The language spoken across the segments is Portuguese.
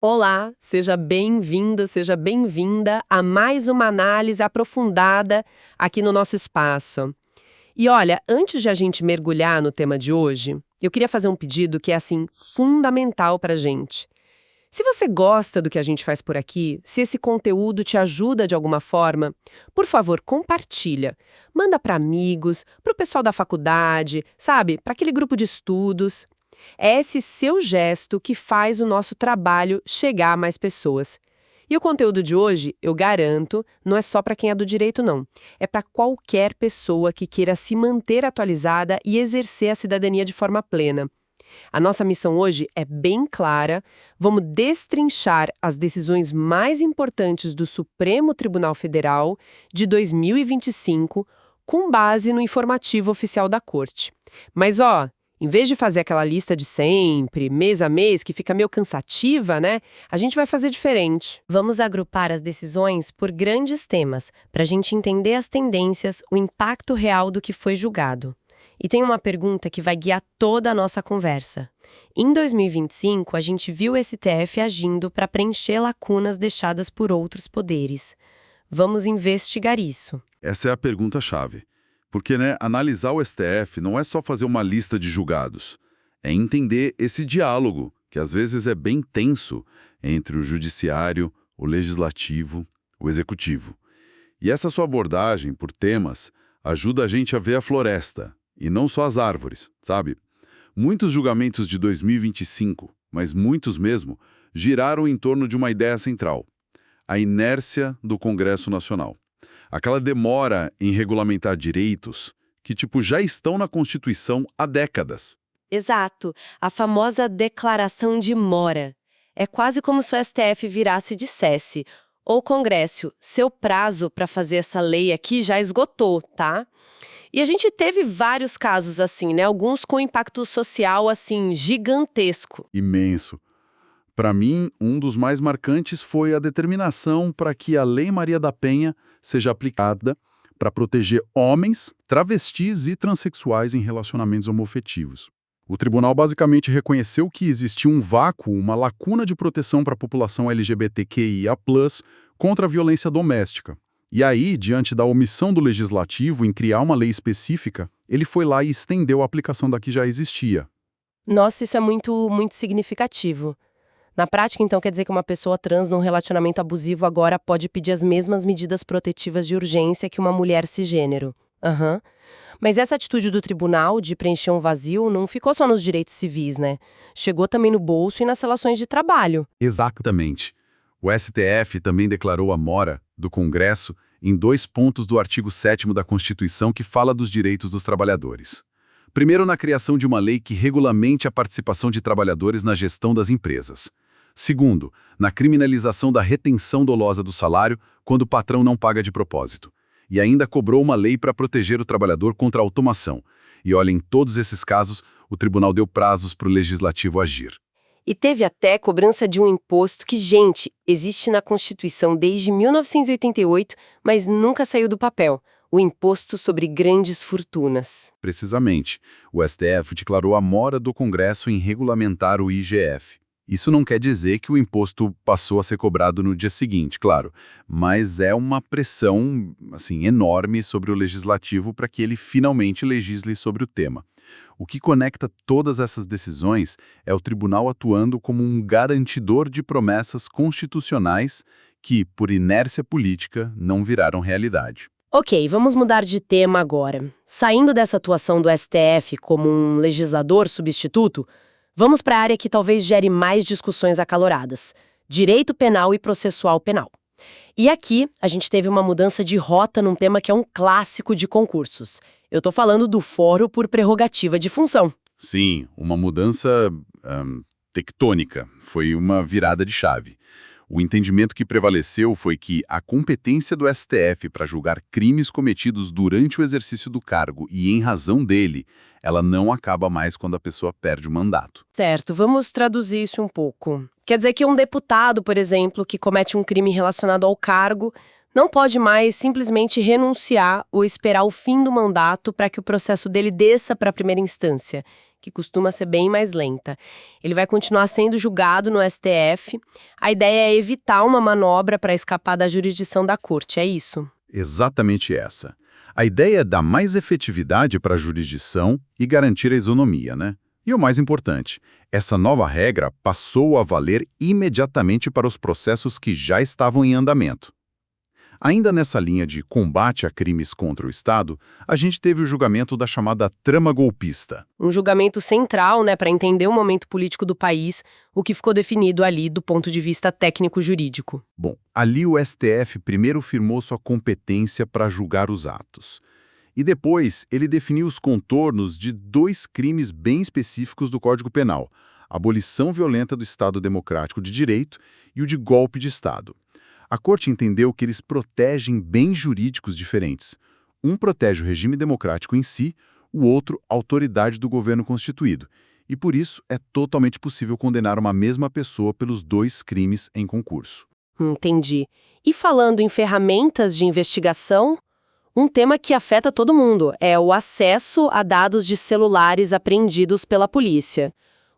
Olá, seja bem-vindo, seja bem-vinda a mais uma análise aprofundada aqui no nosso espaço. E olha, antes de a gente mergulhar no tema de hoje, eu queria fazer um pedido que é assim fundamental para a gente. Se você gosta do que a gente faz por aqui, se esse conteúdo te ajuda de alguma forma, por favor, compartilha. Manda para amigos, para o pessoal da faculdade, sabe? Para aquele grupo de estudos. É esse seu gesto que faz o nosso trabalho chegar a mais pessoas. E o conteúdo de hoje, eu garanto, não é só para quem é do direito, não. É para qualquer pessoa que queira se manter atualizada e exercer a cidadania de forma plena. A nossa missão hoje é bem clara. Vamos destrinchar as decisões mais importantes do Supremo Tribunal Federal de 2025, com base no informativo oficial da Corte. Mas, em vez de fazer aquela lista de sempre, mês a mês, que fica meio cansativa, né? A gente vai fazer diferente. Vamos agrupar as decisões por grandes temas, para a gente entender as tendências, o impacto real do que foi julgado. E tem uma pergunta que vai guiar toda a nossa conversa. Em 2025, a gente viu o STF agindo para preencher lacunas deixadas por outros poderes. Vamos investigar isso. Essa é a pergunta-chave. Porque, analisar o STF não é só fazer uma lista de julgados. É entender esse diálogo, que às vezes é bem tenso, entre o judiciário, o legislativo, o executivo. E essa sua abordagem por temas ajuda a gente a ver a floresta, e não só as árvores, sabe? Muitos julgamentos de 2025, mas muitos mesmo, giraram em torno de uma ideia central: a inércia do Congresso Nacional. Aquela demora em regulamentar direitos que, já estão na Constituição há décadas. Exato, a famosa declaração de mora. É quase como se o STF virasse e dissesse: ô Congresso, seu prazo para fazer essa lei aqui já esgotou, tá? E a gente teve vários casos assim, né? Alguns com impacto social, assim, gigantesco. Imenso. Para mim, um dos mais marcantes foi a determinação para que a Lei Maria da Penha seja aplicada para proteger homens, travestis e transexuais em relacionamentos homoafetivos. O tribunal basicamente reconheceu que existia um vácuo, uma lacuna de proteção para a população LGBTQIA+, contra a violência doméstica. E aí, diante da omissão do legislativo em criar uma lei específica, ele foi lá e estendeu a aplicação da que já existia. Nossa, isso é muito significativo. Na prática, então, quer dizer que uma pessoa trans num relacionamento abusivo agora pode pedir as mesmas medidas protetivas de urgência que uma mulher cisgênero. Mas essa atitude do tribunal de preencher um vazio não ficou só nos direitos civis, né? Chegou também no bolso e nas relações de trabalho. Exatamente. O STF também declarou a mora do Congresso em 2 pontos do artigo 7º da Constituição que fala dos direitos dos trabalhadores. Primeiro, na criação de uma lei que regulamente a participação de trabalhadores na gestão das empresas. Segundo, na criminalização da retenção dolosa do salário quando o patrão não paga de propósito. E ainda cobrou uma lei para proteger o trabalhador contra a automação. E olha, em todos esses casos, o tribunal deu prazos para o legislativo agir. E teve até cobrança de um imposto que, gente, existe na Constituição desde 1988, mas nunca saiu do papel: o Imposto sobre Grandes Fortunas. Precisamente, o STF declarou a mora do Congresso em regulamentar o IGF. Isso não quer dizer que o imposto passou a ser cobrado no dia seguinte, claro, mas é uma pressão, enorme sobre o legislativo para que ele finalmente legisle sobre o tema. O que conecta todas essas decisões é o tribunal atuando como um garantidor de promessas constitucionais que, por inércia política, não viraram realidade. Ok, vamos mudar de tema agora. Saindo dessa atuação do STF como um legislador substituto, vamos para a área que talvez gere mais discussões acaloradas: direito penal e processual penal. E aqui, a gente teve uma mudança de rota num tema que é um clássico de concursos. Eu tô falando do foro por prerrogativa de função. Sim, uma mudança tectônica. Foi uma virada de chave. O entendimento que prevaleceu foi que a competência do STF para julgar crimes cometidos durante o exercício do cargo e em razão dele, ela não acaba mais quando a pessoa perde o mandato. Certo, vamos traduzir isso um pouco. Quer dizer que um deputado, por exemplo, que comete um crime relacionado ao cargo, não pode mais simplesmente renunciar ou esperar o fim do mandato para que o processo dele desça para a primeira instância, que costuma ser bem mais lenta. Ele vai continuar sendo julgado no STF. A ideia é evitar uma manobra para escapar da jurisdição da corte, é isso? Exatamente essa. A ideia é dar mais efetividade para a jurisdição e garantir a isonomia, né? E o mais importante, essa nova regra passou a valer imediatamente para os processos que já estavam em andamento. Ainda nessa linha de combate a crimes contra o Estado, a gente teve o julgamento da chamada trama golpista. Um julgamento central, né, para entender o momento político do país, o que ficou definido ali do ponto de vista técnico-jurídico. Bom, ali o STF primeiro firmou sua competência para julgar os atos. E depois ele definiu os contornos de 2 crimes bem específicos do Código Penal: a abolição violenta do Estado Democrático de Direito e o de golpe de Estado. A Corte entendeu que eles protegem bens jurídicos diferentes. Um protege o regime democrático em si, o outro a autoridade do governo constituído. E por isso é totalmente possível condenar uma mesma pessoa pelos 2 crimes em concurso. Entendi. E falando em ferramentas de investigação, um tema que afeta todo mundo é o acesso a dados de celulares apreendidos pela polícia.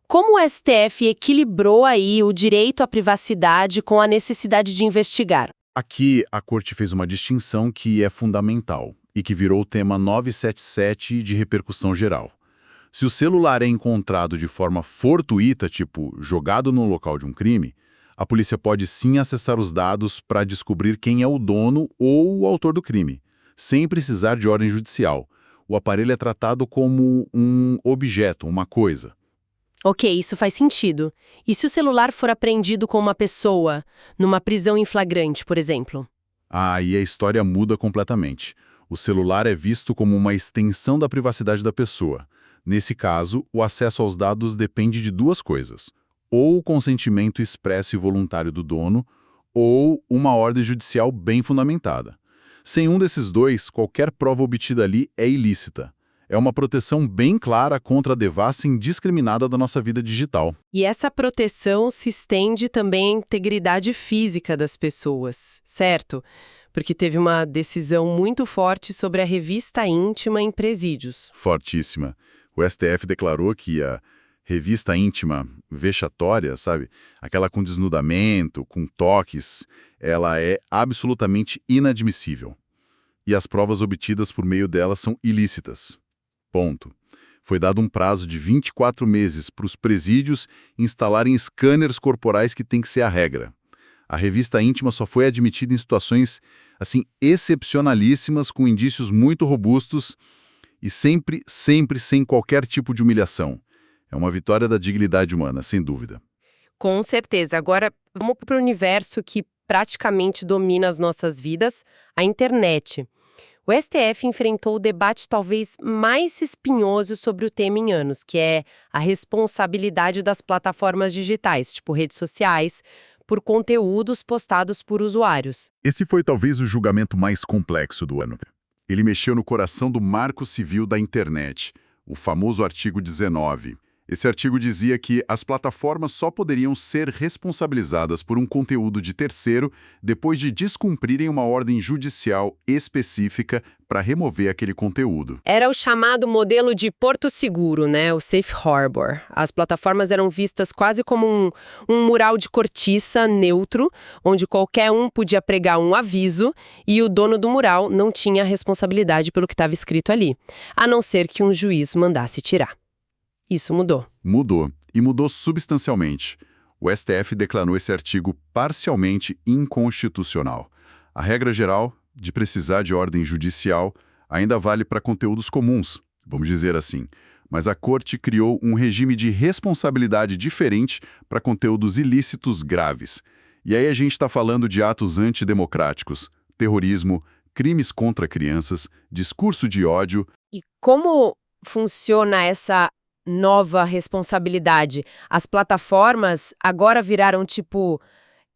Como o STF equilibrou aí o direito à privacidade com a necessidade de investigar? Aqui, a Corte fez uma distinção que é fundamental e que virou o tema 977 de repercussão geral. Se o celular é encontrado de forma fortuita, tipo jogado no local de um crime, a polícia pode sim acessar os dados para descobrir quem é o dono ou o autor do crime, sem precisar de ordem judicial. O aparelho é tratado como um objeto, uma coisa. Ok, isso faz sentido. E se o celular for apreendido com uma pessoa, numa prisão em flagrante, por exemplo? Aí a história muda completamente. O celular é visto como uma extensão da privacidade da pessoa. Nesse caso, o acesso aos dados depende de 2 coisas: ou o consentimento expresso e voluntário do dono, ou uma ordem judicial bem fundamentada. Sem um desses 2, qualquer prova obtida ali é ilícita. É uma proteção bem clara contra a devassa indiscriminada da nossa vida digital. E essa proteção se estende também à integridade física das pessoas, certo? Porque teve uma decisão muito forte sobre a revista íntima em presídios. Fortíssima. O STF declarou que a revista íntima vexatória, sabe? Aquela com desnudamento, com toques, ela é absolutamente inadmissível. E as provas obtidas por meio dela são ilícitas. Ponto. Foi dado um prazo de 24 meses para os presídios instalarem scanners corporais, que tem que ser a regra. A revista íntima só foi admitida em situações, assim, excepcionalíssimas, com indícios muito robustos e sempre sem qualquer tipo de humilhação. É uma vitória da dignidade humana, sem dúvida. Com certeza. Agora, vamos para o universo que praticamente domina as nossas vidas, a internet. O STF enfrentou o debate talvez mais espinhoso sobre o tema em anos, que é a responsabilidade das plataformas digitais, tipo redes sociais, por conteúdos postados por usuários. Esse foi talvez o julgamento mais complexo do ano. Ele mexeu no coração do Marco Civil da Internet, o famoso artigo 19. Esse artigo dizia que as plataformas só poderiam ser responsabilizadas por um conteúdo de terceiro depois de descumprirem uma ordem judicial específica para remover aquele conteúdo. Era o chamado modelo de Porto Seguro, né? O Safe Harbor. As plataformas eram vistas quase como um mural de cortiça neutro, onde qualquer um podia pregar um aviso e o dono do mural não tinha responsabilidade pelo que estava escrito ali, a não ser que um juiz mandasse tirar. Isso mudou. Mudou, e mudou substancialmente. O STF declarou esse artigo parcialmente inconstitucional. A regra geral de precisar de ordem judicial ainda vale para conteúdos comuns, vamos dizer assim, mas a Corte criou um regime de responsabilidade diferente para conteúdos ilícitos graves. E aí a gente está falando de atos antidemocráticos, terrorismo, crimes contra crianças, discurso de ódio. E como funciona essa nova responsabilidade? As plataformas agora viraram tipo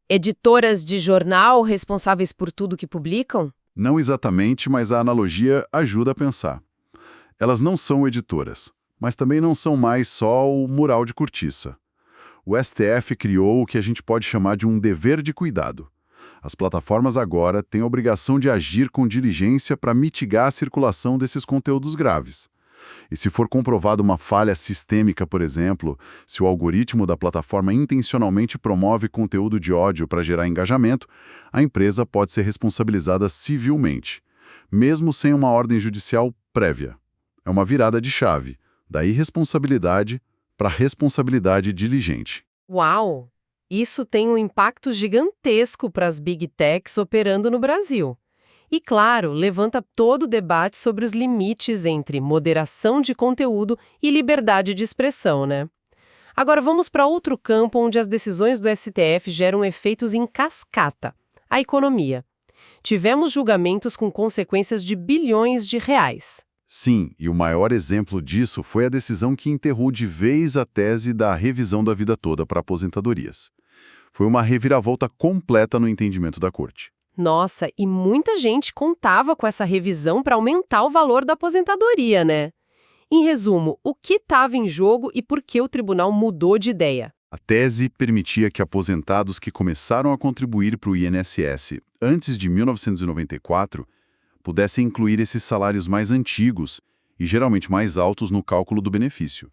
editoras de jornal responsáveis por tudo que publicam? Não exatamente, mas a analogia ajuda a pensar. Elas não são editoras, mas também não são mais só o mural de cortiça. O STF criou o que a gente pode chamar de um dever de cuidado. As plataformas agora têm a obrigação de agir com diligência para mitigar a circulação desses conteúdos graves. E se for comprovada uma falha sistêmica, por exemplo, se o algoritmo da plataforma intencionalmente promove conteúdo de ódio para gerar engajamento, a empresa pode ser responsabilizada civilmente, mesmo sem uma ordem judicial prévia. É uma virada de chave, da irresponsabilidade para responsabilidade diligente. Uau! Isso tem um impacto gigantesco para as Big Techs operando no Brasil. E, claro, levanta todo o debate sobre os limites entre moderação de conteúdo e liberdade de expressão, né? Agora vamos para outro campo onde as decisões do STF geram efeitos em cascata: a economia. Tivemos julgamentos com consequências de bilhões de reais. Sim, e o maior exemplo disso foi a decisão que enterrou de vez a tese da revisão da vida toda para aposentadorias. Foi uma reviravolta completa no entendimento da Corte. Nossa, e muita gente contava com essa revisão para aumentar o valor da aposentadoria, né? Em resumo, o que estava em jogo e por que o tribunal mudou de ideia? A tese permitia que aposentados que começaram a contribuir para o INSS antes de 1994 pudessem incluir esses salários mais antigos e geralmente mais altos no cálculo do benefício.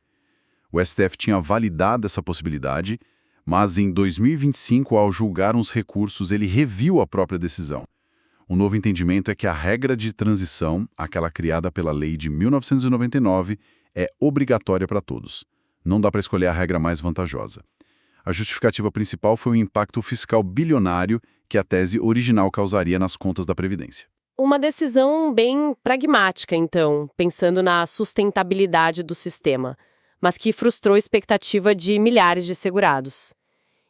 O STF tinha validado essa possibilidade, mas em 2025, ao julgar uns recursos, ele reviu a própria decisão. O novo entendimento é que a regra de transição, aquela criada pela lei de 1999, é obrigatória para todos. Não dá para escolher a regra mais vantajosa. A justificativa principal foi o impacto fiscal bilionário que a tese original causaria nas contas da Previdência. Uma decisão bem pragmática, então, pensando na sustentabilidade do sistema, mas que frustrou a expectativa de milhares de segurados.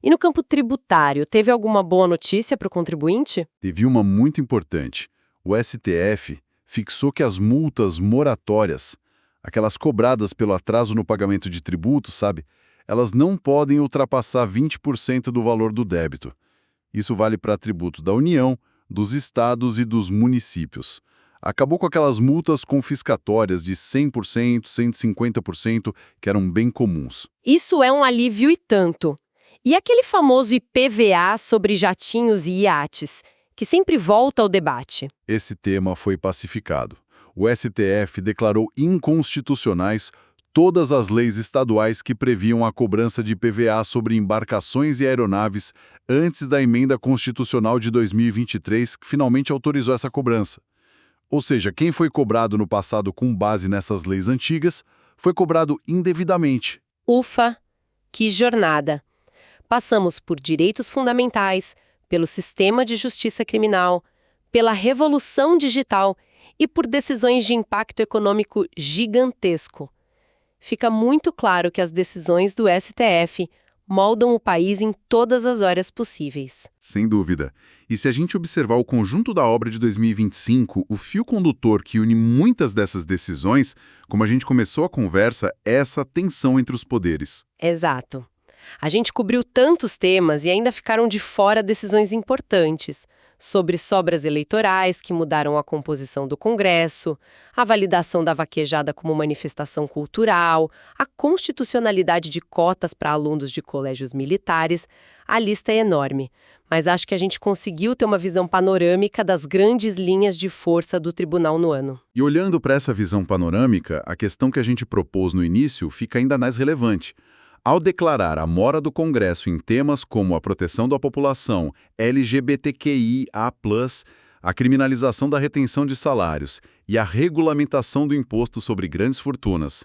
E no campo tributário, teve alguma boa notícia para o contribuinte? Teve uma muito importante. O STF fixou que as multas moratórias, aquelas cobradas pelo atraso no pagamento de tributos, sabe? Elas não podem ultrapassar 20% do valor do débito. Isso vale para tributos da União, dos estados e dos municípios. Acabou com aquelas multas confiscatórias de 100%, 150%, que eram bem comuns. Isso é um alívio e tanto. E aquele famoso IPVA sobre jatinhos e iates, que sempre volta ao debate? Esse tema foi pacificado. O STF declarou inconstitucionais todas as leis estaduais que previam a cobrança de IPVA sobre embarcações e aeronaves antes da emenda constitucional de 2023, que finalmente autorizou essa cobrança. Ou seja, quem foi cobrado no passado com base nessas leis antigas foi cobrado indevidamente. Ufa, que jornada! Passamos por direitos fundamentais, pelo sistema de justiça criminal, pela revolução digital e por decisões de impacto econômico gigantesco. Fica muito claro que as decisões do STF moldam o país em todas as áreas possíveis. Sem dúvida. E se a gente observar o conjunto da obra de 2025, o fio condutor que une muitas dessas decisões, como a gente começou a conversa, é essa tensão entre os poderes. Exato. A gente cobriu tantos temas e ainda ficaram de fora decisões importantes sobre sobras eleitorais que mudaram a composição do Congresso, a validação da vaquejada como manifestação cultural, a constitucionalidade de cotas para alunos de colégios militares. A lista é enorme, mas acho que a gente conseguiu ter uma visão panorâmica das grandes linhas de força do tribunal no ano. E olhando para essa visão panorâmica, a questão que a gente propôs no início fica ainda mais relevante. Ao declarar a mora do Congresso em temas como a proteção da população LGBTQIA+, a criminalização da retenção de salários e a regulamentação do imposto sobre grandes fortunas,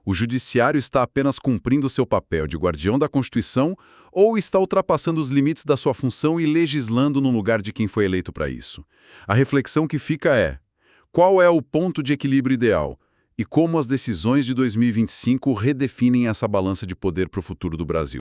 o Judiciário está apenas cumprindo seu papel de guardião da Constituição ou está ultrapassando os limites da sua função e legislando no lugar de quem foi eleito para isso? A reflexão que fica é: qual é o ponto de equilíbrio ideal? E como as decisões de 2025 redefinem essa balança de poder para o futuro do Brasil?